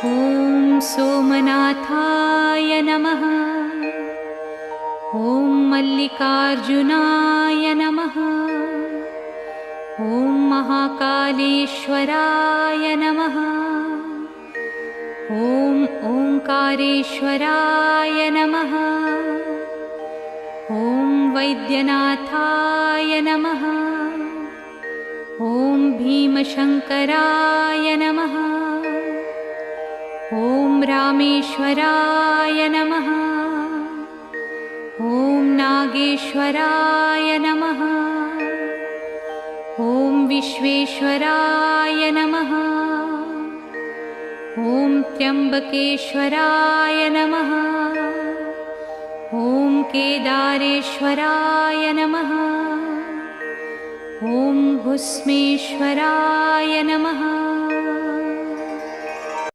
ॐ सोमनाथाय नमः। ॐ मल्लिकार्जुनाय नमः। ॐ महाकालेश्वराय नमः। ॐ ओंकारेश्वराय नमः। ॐ वैद्यनाथाय नमः। ॐ भीमशंकराय नमः। ॐ रामेश्वराय नमः। ॐ नागेश्वराय नमः। ॐ विश्वेश्वराय नमः। ॐ त्र्यंबकेश्वराय नमः। ॐ केदारेश्वराय नमः। ॐ भुस्मेश्वराय नमः।